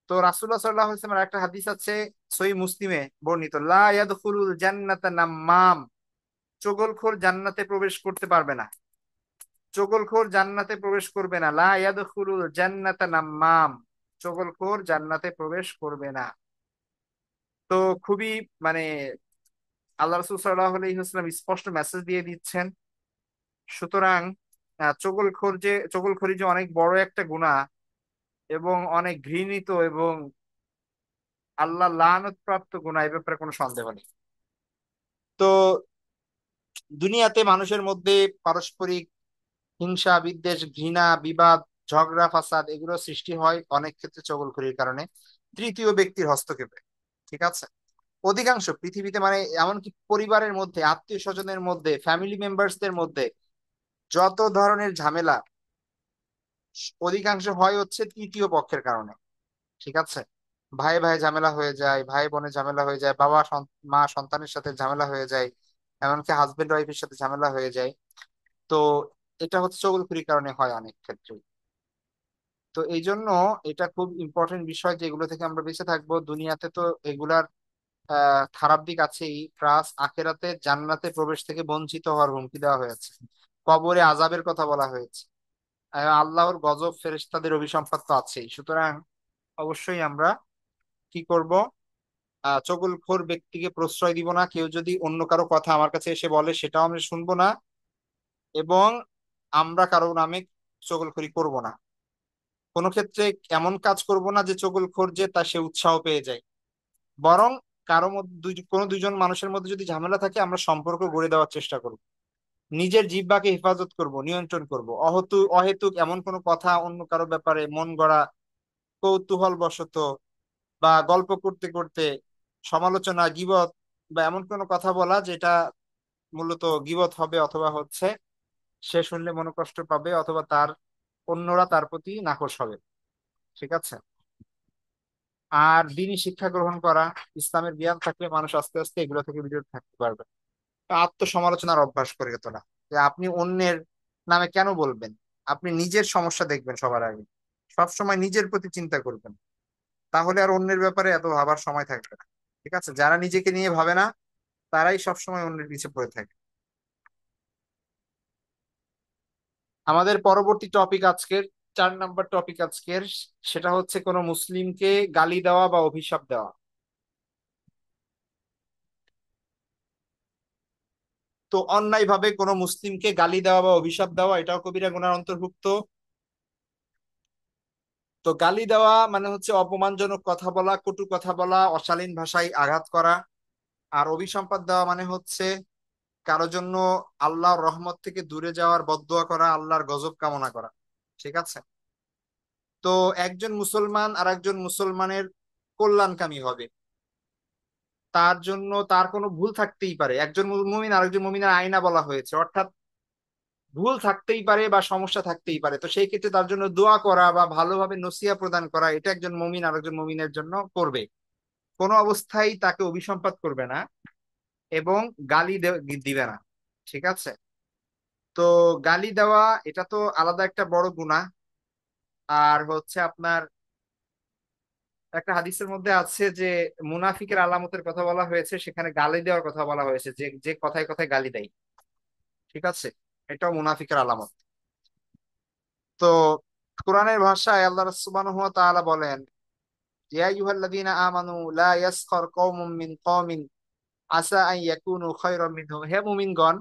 S1: তো রাসূলুল্লাহ সাল্লাল্লাহু আলাইহি ওয়াসাল্লামের একটা হাদিস আছে, সহিহ মুসলিমে বর্ণিত, লা ইয়াদখুলুল জান্নাতা নাম্মাম, চগলখোর জান্নাতে প্রবেশ করতে পারবে না। চগলখোর জান্নাতে প্রবেশ করবে না, লা ইয়াদখুলুল জান্নাতা নাম্মাম, চগলখোর জান্নাতে প্রবেশ করবে না। তো খুবই, মানে আল্লাহ রাসূল সাল্লাল্লাহু আলাইহি ওয়াসাল্লাম স্পষ্ট মেসেজ দিয়ে দিচ্ছেন। সুতরাং চগলখড়ি যে অনেক বড় একটা গুনাহ এবং অনেক ঘৃণিত এবং আল্লাহ লানত প্রাপ্ত গুনাহ, এ ব্যাপারে কোনো সন্দেহ নেই। তো দুনিয়াতে মানুষের মধ্যে পারস্পরিক হিংসা, বিদ্বেষ, ঘৃণা, বিবাদ, ঝগড়া, ফাসাদ, এগুলো সৃষ্টি হয় অনেক ক্ষেত্রে চগলখড়ির কারণে, তৃতীয় ব্যক্তির হস্তক্ষেপে। ঠিক আছে। অধিকাংশ পৃথিবীতে, মানে এমনকি পরিবারের মধ্যে, আত্মীয় স্বজনের মধ্যে, ফ্যামিলি মেম্বার্সদের মধ্যে যত ধরনের ঝামেলা, অধিকাংশ হয় হচ্ছে তৃতীয় পক্ষের কারণে। ঠিক আছে। ভাই ভাই ঝামেলা হয়ে যায়, ভাই বোনের ঝামেলা হয়ে যায়, মা সন্তানের সাথে ঝামেলা হয়ে যায়, এমনকি হাজবেন্ড ওয়াইফের সাথে ঝামেলা হয়ে যায়। তো এটা হচ্ছে চগলখড়ির কারণে হয় অনেক ক্ষেত্রে। তো এই জন্য এটা খুব ইম্পর্টেন্ট বিষয়, যে এগুলো থেকে আমরা বেঁচে থাকবো। দুনিয়াতে তো এগুলার খারাপ দিক আছেই, প্লাস আখেরাতে জান্নাতে প্রবেশ থেকে বঞ্চিত হওয়ার হুমকি দেওয়া হয়েছে, কবরে আযাবের কথা বলা হয়েছে, আল্লাহর গজব, ফেরেশতাদের অভিসম্পাত তো আছেই। সুতরাং অবশ্যই আমরা কি করব? চগলখোর ব্যক্তিকে প্রশ্রয় দিব না। কেউ যদি অন্য কারো কথা আমার কাছে এসে বলে, সেটাও আমরা শুনবো না। এবং আমরা কারো নামে চগলখড়ি করব না। কোনো ক্ষেত্রে এমন কাজ করব না যে চগলখোর যে তা সে উৎসাহ পেয়ে যায়। বরং কারো মধ্যে কোনো দুইজন মানুষের মধ্যে যদি ঝামেলা থাকে, আমরা সম্পর্ক গড়ে দেওয়ার চেষ্টা করব। নিজের জিহ্বাকে হেফাজত করব, নিয়ন্ত্রণ করব। অহেতুক এমন কোনো কথা অন্য কারো ব্যাপারে মন গড়া, কৌতূহল বশত বা গল্প করতে করতে সমালোচনা, গীবত বা এমন কোনো কথা বলা যেটা মূলত গীবত হবে, অথবা হচ্ছে সে শুনলে মনোকষ্ট পাবে, অথবা অন্যরা তার প্রতি নাখোশ হবে। ঠিক আছে। আর দিনী শিক্ষা গ্রহণ করা, ইসলামের জ্ঞান থাকলে মানুষ আস্তে আস্তে এগুলো থেকে বিরত থাকতে পারবে। আত্মসমালোচনার অভ্যাস করে তোলা, যে আপনি অন্যের নামে কেন বলবেন, আপনি নিজের সমস্যা দেখবেন সবার আগে। সবসময় নিজের প্রতি চিন্তা করবেন, তাহলে আর অন্যের ব্যাপারে এত ভাবার সময় থাকবে না। ঠিক আছে, যারা নিজেকে নিয়ে ভাবে না তারাই সবসময় অন্যের পিছে পড়ে থাকে। আমাদের পরবর্তী টপিক আজকের, 4 নম্বর টপিক আজকের, সেটা হচ্ছে কোনো মুসলিমকে গালি দেওয়া বা অভিশাপ দেওয়া। তো অন্যায় ভাবে কোনো মুসলিমকে গালি দেওয়া বা অভিশাপ দেওয়া এটাও কবিরা গুনার অন্তর্ভুক্ত। তো গালি দেওয়া মানে হচ্ছে অপমানজনক কথা বলা, কটু কথা বলা, অশালীন ভাষায় আঘাত করা। আর অভিসম্পাত দেওয়া মানে হচ্ছে কারো জন্য আল্লাহর রহমত থেকে দূরে যাওয়ার বদদোয়া করা, আল্লাহর গজব কামনা করা। ঠিক আছে। তো একজন মুসলমান আর একজন মুসলমানের কল্যাণকামী হবে, তার জন্য তার কোনো ভুল থাকতেই পারে। একজন মুমিন আরেকজন মুমিনের আয়না বলা হয়েছে, অর্থাৎ ভুল থাকতেই পারে বা সমস্যা থাকতেই পারে। তো সেই ক্ষেত্রে তার জন্য দোয়া করা বা ভালোভাবে নসিহত প্রদান করা, এটা একজন মুমিন আরেকজন মুমিনের জন্য করবে। কোনো অবস্থায় তাকে অভিসম্পাত করবে না এবং দিবে না। ঠিক আছে। তো গালি দেওয়া এটা তো আলাদা একটা বড় গুনাহ। আর হচ্ছে আপনার একটা হাদিসের মধ্যে আছে যে মুনাফিকের আলামতের কথা বলা হয়েছে, সেখানে গালি দেওয়ার কথা বলা হয়েছে, যে যে কথায় কথায় গালি দেয়। ঠিক আছে, এটাও মুনাফিকের আলামত। তো কোরআনের ভাষায় আল্লাহ সুবহানাহু ওয়া তাআলা বলেন, ইয়া আইয়ুহাল্লাযীনা আমানু লা ইয়াসখার কওমুম মিন কওমিন আসা আন ইয়াকুনু খায়রাম মিনহুম। হে মুমিনগণ,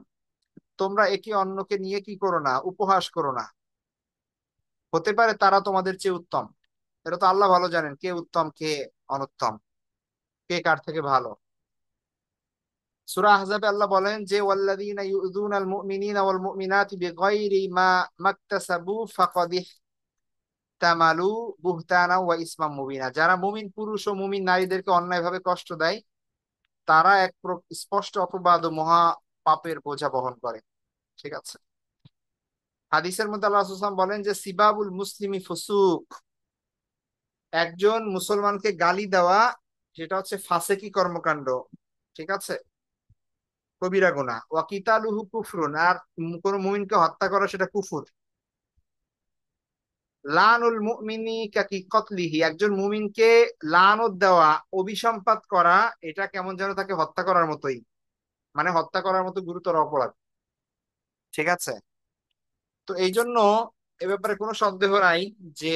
S1: তোমরা একে অন্যকে নিয়ে কি করো না, উপহাস করো না, হতে পারে তারা তোমাদের চেয়ে উত্তম। এটা তো আল্লাহ ভালো জানেন কে উত্তম কে অনুত্তম, কে কার থেকে ভালো। সূরা আহজাবে আল্লাহ বলেন যে ওয়াল্লাযীনা ইউযুনাল মুমিনিনা ওয়াল মুমিনাতি বিগাইরি মা মাকতাসাবু ফাকাদ ইহতামালু বুহতানা ওয়া ইসমাম মুবিনা। যারা মুমিন পুরুষ ও মুমিন নারীদেরকে অন্যায়ভাবে কষ্ট দেয়, তারা স্পষ্ট অপবাদ ও মহা পাপের বোঝা বহন করে। ঠিক আছে। হাদিসের মধ্যে আল্লাহ রাসূল সাল্লাল্লাহু আলাইহি ওয়াসাল্লাম বলেন যে সিবাবুল মুসলিমি ফুসুক, একজন মুসলমানকে গালি দেওয়া যেটা হচ্ছে ফাসেকি কর্মকাণ্ড। ঠিক আছে, কবিরা গুনাহ। ওয়া কিতালুহু কুফরুন, আর কোন মুমিনকে হত্যা করা সেটা কুফর। লানুল মুমিনি কাকি কতলিহি, একজন মুমিনকে লানত দেওয়া, অভিসম্পাত করা, এটা কেমন যেন তাকে হত্যা করার মতোই, মানে হত্যা করার মতো গুরুতর অপরাধ। ঠিক আছে। তো এই জন্য এ ব্যাপারে কোনো সন্দেহ নাই যে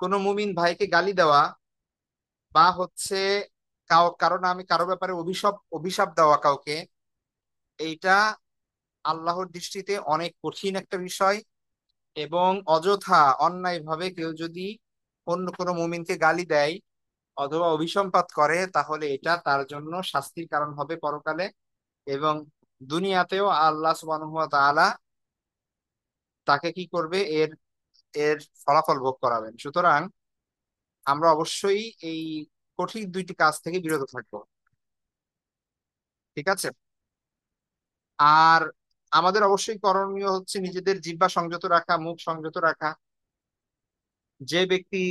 S1: কোনো মুমিন ভাইকে গালি দেওয়া বা হচ্ছে কারণ আমি কারো ব্যাপারে অভিশাপ অভিশাপ দেওয়া কাউকে, এইটা আল্লাহর দৃষ্টিতে অনেক কঠিন একটা বিষয়। এবং অযথা অন্যায় ভাবে কেউ যদি অন্য কোনো মুমিনকে গালি দেয় অথবা অভিসম্পাত করে, তাহলে এটা তার জন্য শাস্তির কারণ হবে পরকালে, এবং দুনিয়াতেও আল্লাহ সুবহানাহু ওয়া তাআলা তাকে কি করবে, এর এর ফলাফল ভোগ করাবেন। সুতরাং আমরা অবশ্যই এই কঠিন দুইটি কাজ থেকে বিরত থাকবো। ঠিক আছে। আর আমাদের অবশ্যই করণীয় হচ্ছে নিজেদের জিহ্বা সংযত রাখা, মুখ সংযত রাখা। যে ব্যক্তি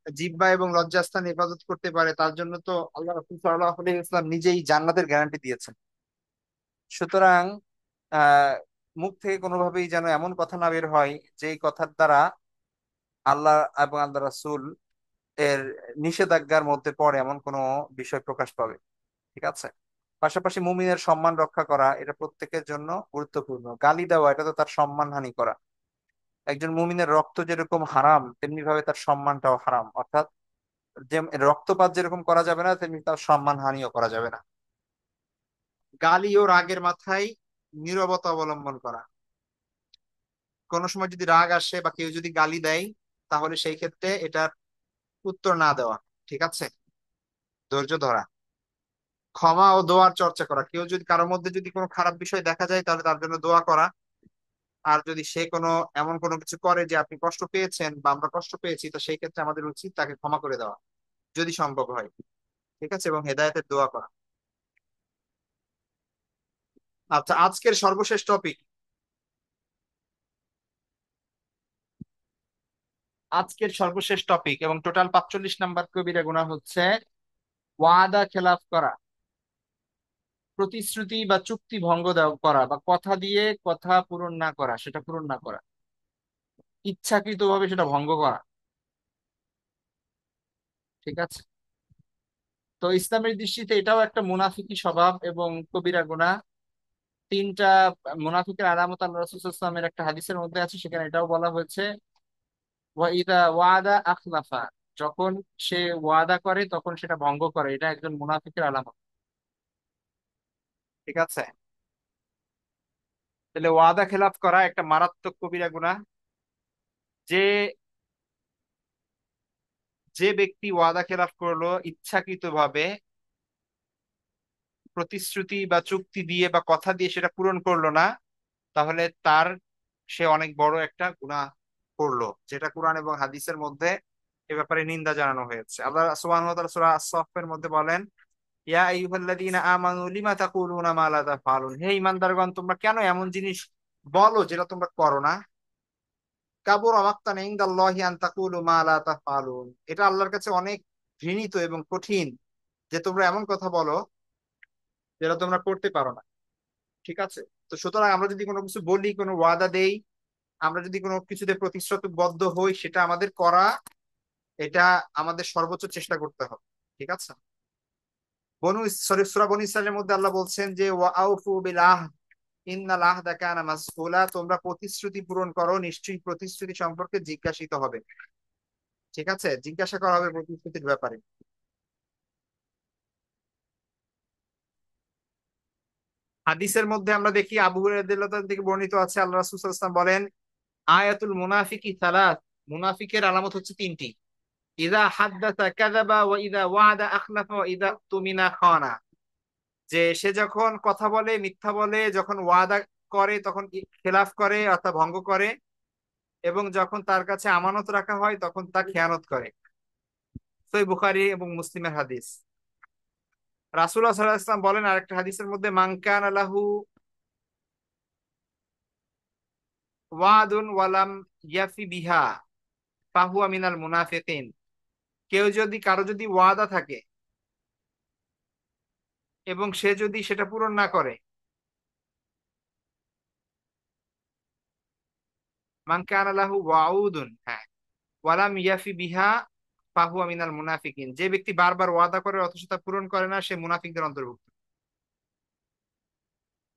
S1: জিহ্বা এবং লজ্জাস্থান হেফাজত করতে পারে তার জন্য তো আল্লাহ রাসূল সাল্লাল্লাহু আলাইহি ওয়াসাল্লাম নিজেই জান্নাতের গ্যারান্টি দিয়েছেন। সুতরাং আহ মুখ থেকে কোনোভাবেই যেন এমন কথা না বের হয় যেই কথার দ্বারা আল্লাহ এবং আল্লাহ রাসূল এর নিষেধাজ্ঞার মধ্যে পড়ে এমন কোনো বিষয় প্রকাশ পাবে। ঠিক আছে। পাশাপাশি মুমিনের সম্মান রক্ষা করা এটা প্রত্যেকের জন্য গুরুত্বপূর্ণ। গালি দেওয়া এটা তো তার সম্মান হানি করা। একজন মুমিনের রক্ত যেরকম হারাম তেমনি ভাবে তার সম্মানটাও হারাম, অর্থাৎ যে রক্তপাত যেরকম করা যাবে না তেমনি তার সম্মান হানিও করা যাবে না। গালি ও রাগের মাথায় নীরবতা অবলম্বন করা। কোনো সময় যদি রাগ আসে বা কেউ যদি গালি দেয়, তাহলে সেই ক্ষেত্রে এটার উত্তর না দেওয়া। ঠিক আছে, ধৈর্য ধরা। ক্ষমা ও দোয়ার চর্চা করা, কেউ যদি কারোর মধ্যে যদি কোনো খারাপ বিষয় দেখা যায় তাহলে তার জন্য দোয়া করা। আর যদি সে কোনো এমন কোনো কিছু করে যে আপনি কষ্ট পেয়েছেন বা আমরা কষ্ট পেয়েছি, তো সেই ক্ষেত্রে আমাদের উচিত তাকে ক্ষমা করে দেওয়া যদি সম্ভব হয়। ঠিক আছে, এবং হেদায়েতের দোয়া করা। আচ্ছা, আজকের সর্বশেষ টপিক, এবং টোটাল 45 নাম্বার কবিরা গুনাহ হচ্ছে ওয়াদা খেলাফ করা, প্রতিশ্রুতি বা চুক্তি ভঙ্গ করা, বা কথা দিয়ে কথা পূরণ না করা, সেটা পূরণ না করা। ইচ্ছাকৃতভাবে সেটা ভঙ্গ করা। ঠিক আছে। তো ইসলামের দৃষ্টিতে এটাও একটা মুনাফিকি স্বভাব এবং কবিরা গুনাহ। তিনটা মুনাফিকের আলামত আল্লাহ রাসূল সাল্লাল্লাহু আলাইহি ওয়াসাল্লামের একটা হাদিসের মধ্যে আছে, সেখানে এটাও বলা হয়েছে, ওয়া ইদা ওয়াদা আখলাফা, যখন সে ওয়াদা করে তখন সেটা ভঙ্গ করে, এটা একজন মুনাফিকের আলামত। ঠিক আছে। তাহলে ওয়াদা খেলাফ করা একটা মারাত্মক কবিরা গুনাহ। যে যে ব্যক্তি ওয়াদা খেলাফ করলো ইচ্ছাকৃতভাবে, প্রতিশ্রুতি বা চুক্তি দিয়ে বা কথা দিয়ে সেটা পূরণ করলো না, তাহলে সে অনেক বড় একটা গুনাহ করলো, যেটা কোরআন এবং হাদিসের মধ্যে এ ব্যাপারে নিন্দা জানানো হয়েছে। আল্লাহ সুবহানাহু ওয়া তাআলা সূরা আস-সাফফের মধ্যে বলেন, ইয়া আইয়ুহাল্লাযীনা আমানু লিমা তাকুলুনা মা লা তাফআলুন, হে ঈমানদারগণ তোমরা কেন এমন জিনিস বলো যেটা তোমরা করো না। কাবুরা মাকতান ইনদাল্লাহি আন তাকুলু মা লা তাফআলুন, এটা আল্লাহর কাছে অনেক ঘৃণিত এবং কঠিন যে তোমরা এমন কথা বলো যেটা তোমরা করতে পারো না। ঠিক আছে। তো সুতরাং আমরা যদি কোনো কিছু বলি, কোনো ওয়াদা দেই, আমরা যদি কোনো কিছুতে প্রতিশ্রুতিবদ্ধ হই, সেটা আমাদের করা, এটা আমাদের সর্বোচ্চ চেষ্টা করতে হবে। ঠিক আছে। সূরা বনী ইসরাইলের মধ্যে আল্লাহ বলছেন যে ওয়া আউফু বিল আহদ ইন্নাল আহদা কানা মাসউলা, তোমরা প্রতিশ্রুতি পূরণ করো, নিশ্চয়ই প্রতিশ্রুতি সম্পর্কে জিজ্ঞাসিত হবে। ঠিক আছে, জিজ্ঞাসা করা হবে প্রতিশ্রুতির ব্যাপারে। হাদিসের মধ্যে আমরা দেখি, আবু হুরায়রা রাদিয়াল্লাহু তাআলা থেকে বর্ণিত আছে, আল্লাহ রাসূল সাল্লাল্লাহু আলাইহি ওয়াসাল্লাম বলেন, আয়াতুল মুনাফিকি সালাত, মুনাফিকের আলামত হচ্ছে তিনটি। ইযা হাদ্দাসা কাযাবা ওয়া ইযা ওয়া'আদা আখলাফা ওয়া ইযা তুমিনা খানা, যে সে যখন কথা বলে মিথ্যা বলে, যখন ওয়াদা করে তখন খেলাফ করে অর্থাৎ ভঙ্গ করে, এবং যখন তার কাছে আমানত রাখা হয় তখন তা খেয়ানত করে। সহিহ বুখারী এবং মুসলিমের হাদিস। রাসূলুল্লাহ সাল্লাল্লাহু আলাইহি ওয়াসাল্লাম বলেন আরেকটা হাদিসের মধ্যে, মান কানা লাহু ওয়াদুন ওয়ালাম ইয়াফি বিহা ফাহুয়া মিনাল মুনাফিকিন, কারো যদি ওয়াদা থাকে এবং সে যদি সেটা পূরণ না করে, মান কানা লাহু ওয়াউদুন, হ্যাঁ, ওয়ালাম ইয়াফি বিহা ফাহুয়া মিনাল মুনাফিকিন, যে ব্যক্তি বারবার ওয়াদা করে অথচ তা পূরণ করে না, সে মুনাফিকদের অন্তর্ভুক্ত।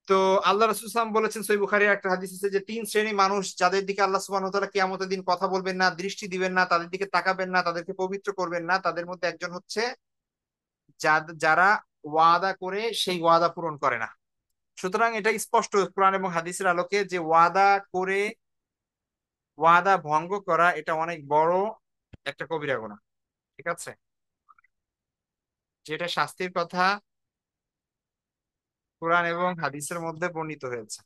S1: তো আল্লাহ রাসূল সাল্লাল্লাহু আলাইহি ওয়াসাল্লাম বলেছেন, সহিহ বুখারীর একটা হাদিস আছে, যে তিন শ্রেণী মানুষ যাদের দিকে আল্লাহ সুবহানাহু ওয়া তাআলা কিয়ামতের দিন কথা বলবেন না, দৃষ্টি দিবেন না, তাদের দিকে তাকাবেন না, তাদেরকে পবিত্র করবেন না, তাদের মধ্যে একজন হচ্ছে যারা ওয়াদা করে সেই ওয়াদা পূরণ করে না। সুতরাং এটা স্পষ্ট কোরআন এবং হাদিসের আলোকে যে ওয়াদা করে ওয়াদা ভঙ্গ করা এটা অনেক বড় একটা কবিরা গুনাহ। ঠিক আছে। যেটা শাস্তির কথা কোরআন এবং হাদিসের মধ্যে বর্ণিত হয়েছে।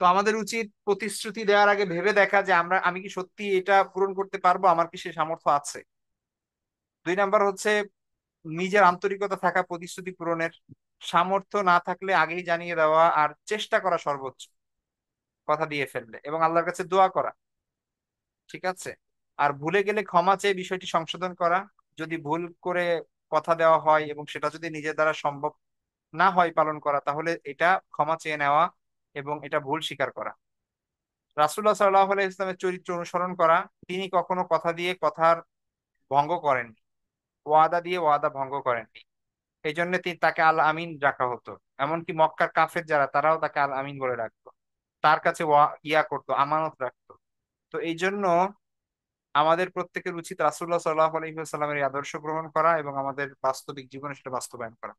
S1: তো আমাদের উচিত প্রতিশ্রুতি দেওয়ার আগে ভেবে দেখা যে আমি কি সত্যি এটা পূরণ করতে পারবো, আমার কি সে সামর্থ্য আছে। দুই নাম্বার হচ্ছে নিজের আন্তরিকতা থাকা প্রতিশ্রুতি পূরণের, সামর্থ্য না থাকলে আগেই জানিয়ে দেওয়া আর চেষ্টা করা সর্বোচ্চ, কথা দিয়ে ফেললে, এবং আল্লাহর কাছে দোয়া করা। ঠিক আছে। আর ভুলে গেলে ক্ষমা চেয়ে বিষয়টি সংশোধন করা। যদি ভুল করে কথা দেওয়া হয় এবং সেটা যদি নিজের দ্বারা সম্ভব না হয় পালন করা, তাহলে এটা ক্ষমা চেয়ে নেওয়া এবং এটা ভুল স্বীকার করা। রাসূলুল্লাহ সাল্লাল্লাহু আলাইহি ইসলামের চরিত্র অনুসরণ করা, তিনি কখনো কথা দিয়ে কথার ভঙ্গ করেননি, ওয়াদা দিয়ে ওয়াদা ভঙ্গ করেননি। এই জন্য তাকে আল আমিন রাখা হতো। এমনকি মক্কার কাফের যারা, তারাও তাকে আল আমিন বলে রাখতো, তার কাছে করতো, আমানত রাখতো। তো এই জন্য আমাদের প্রত্যেকের উচিত রাসূলুল্লাহ সাল্লাল্লাহু আলাইহি ওয়াসাল্লামের এই আদর্শ গ্রহণ করা এবং আমাদের বাস্তবিক জীবনে সেটা বাস্তবায়ন করা।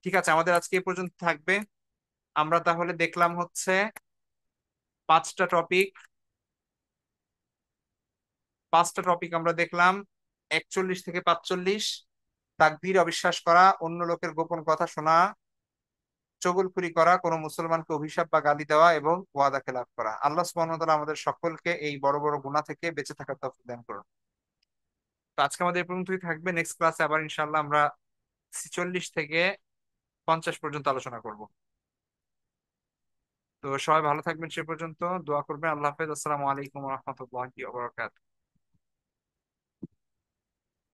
S1: ঠিক আছে, আমাদের আজকে এই পর্যন্ত থাকবে। আমরা তাহলে দেখলাম হচ্ছে পাঁচটা টপিক। আমরা দেখলাম 41 থেকে 45। তাকদীর অবিশ্বাস করা, অন্য লোকের গোপন কথা শোনা, চগলখুরি করা, কোনো মুসলমানকে অভিশাপ বা গালি দেওয়া এবং ওয়াদা খেলাফ করা। আল্লাহ সুবহানাহু ওয়া তাআলা আমাদের সকলকে এই বড় বড় গুনাহ থেকে বেঁচে থাকার তৌফিক দান করুন। তো আজকে আমাদের এই পর্যন্তই থাকবে। নেক্সট ক্লাসে আবার ইনশাআল্লাহ আমরা 46 থেকে 50 পর্যন্ত আলোচনা করব। তো সবাই ভালো থাকবেন, সে পর্যন্ত দোয়া করবেন। আল্লাহ হাফেজ। আসসালামু আলাইকুম ওয়া রাহমাতুল্লাহি ওয়া বারাকাতুহু।